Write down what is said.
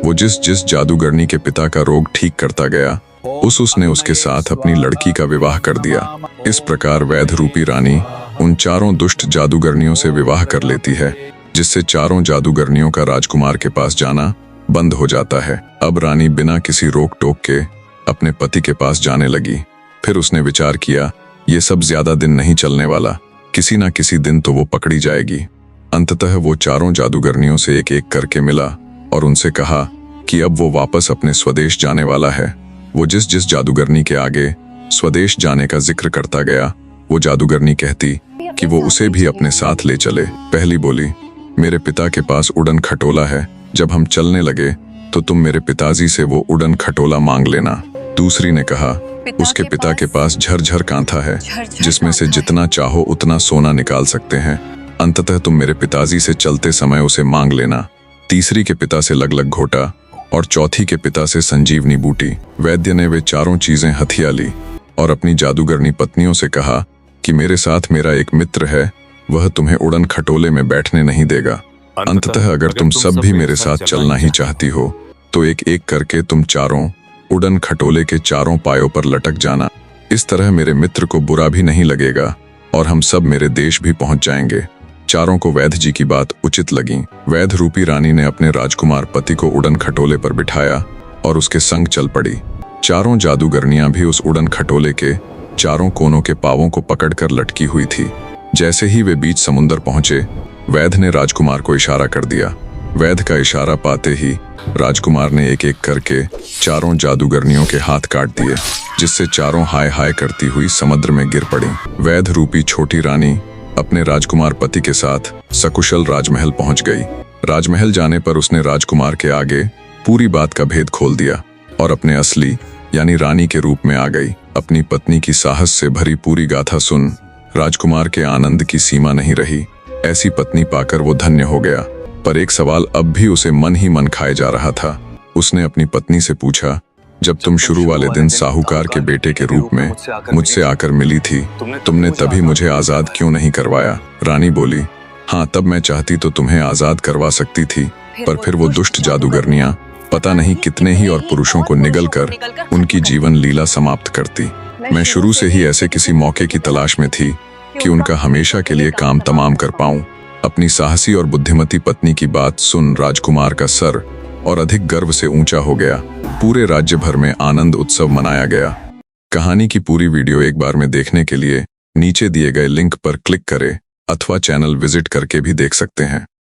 वो जिस जिस जादूगरनी के पिता का रोग ठीक करता गया, उसने उसके साथ अपनी लड़की का विवाह कर दिया। इस प्रकार वैध रूपी रानी उन चारों दुष्ट जादूगरनियों से विवाह कर लेती है, जिससे चारों जादूगरनियों का राजकुमार के पास जाना बंद हो जाता है। अब रानी बिना किसी रोक टोक के अपने पति के पास जाने लगी। फिर उसने विचार किया, ये सब ज्यादा दिन नहीं चलने वाला, किसी ना किसी दिन तो वो पकड़ी जाएगी। अंततः वो चारों जादूगरनियों से एक एक करके मिला और उनसे कहा कि अब वो वापस अपने स्वदेश जाने वाला है। वो जिस जिस जादूगरनी के आगे स्वदेश जाने का जिक्र करता गया, वो जादूगरनी कहती कि वो उसे भी अपने साथ ले चले। पहली बोली, मेरे पिता के पास उड़न खटोला है, जब हम चलने लगे तो तुम मेरे पिताजी से वो उड़न खटोला मांग लेना। दूसरी ने कहा, उसके पिता के पास झरझर कांथा है, जिसमें से जितना चाहो उतना सोना निकाल सकते हैं। अंततः तुम मेरे पिताजी से चलते समय उसे मांग लेना। तीसरी के पिता से लगलग घोटा और चौथी के पिता से संजीवनी बूटी। वैद्य ने वे चारों चीजें हथिया ली और अपनी जादूगरनी पत्नियों से कहा कि मेरे साथ मेरा एक मित्र है, वह तुम्हें उड़न खटोले में बैठने नहीं देगा। अंततः अगर तुम सब भी मेरे साथ चलना ही चाहती हो तो एक एक करके तुम चारों उड़न खटोले के चारों पायों पर लटक जाना। इस तरह मेरे मित्र को बुरा भी नहीं लगेगा और हम सब मेरे देश भी पहुंच जाएंगे। चारों को वैद्य जी की बात उचित लगी। वैद्य रूपी रानी ने अपने राजकुमार पति को उड़न खटोले पर बिठाया और उसके संग चल पड़ी। चारों जादूगरनियां भी उस उड़न खटोले के चारों कोनों के पावों को पकड़कर लटकी हुई थी। जैसे ही वे बीच समुद्र पहुंचे, वैद्य ने राजकुमार को इशारा कर दिया। वैद्य का इशारा पाते ही राजकुमार ने एक एक करके चारों जादूगरनियों के हाथ काट दिए, जिससे चारों हाय हाय करती हुई समुद्र में गिर पड़ी। वैद्य रूपी छोटी रानी अपने राजकुमार पति के साथ सकुशल राजमहल पहुंच गई। राजमहल जाने पर उसने राजकुमार के आगे पूरी बात का भेद खोल दिया और अपने असली यानी रानी के रूप में आ गई। अपनी पत्नी की साहस से भरी पूरी गाथा सुन राजकुमार के आनंद की सीमा नहीं रही। ऐसी पत्नी पाकर वो धन्य हो गया, पर एक सवाल अब भी उसे मन ही मन खाए जा रहा था। उसने अपनी पत्नी से पूछा, जब तुम शुरू वाले दिन साहूकार के बेटे के रूप में मुझसे आकर मिली थी, तुमने तभी मुझे आजाद क्यों नहीं करवाया? रानी बोली, हाँ, तब मैं चाहती तो तुम्हें आजाद करवा सकती थी, पर फिर वो दुष्ट जादूगरनियां पता नहीं कितने ही और पुरुषों को निगल कर उनकी जीवन लीला समाप्त करती। मैं शुरू से ही ऐसे किसी मौके की तलाश में थी कि उनका हमेशा के लिए काम तमाम कर पाऊं। अपनी साहसी और बुद्धिमती पत्नी की बात सुन राजकुमार का सर और अधिक गर्व से ऊंचा हो गया। पूरे राज्य भर में आनंद उत्सव मनाया गया। कहानी की पूरी वीडियो एक बार में देखने के लिए नीचे दिए गए लिंक पर क्लिक करें अथवा चैनल विजिट करके भी देख सकते हैं।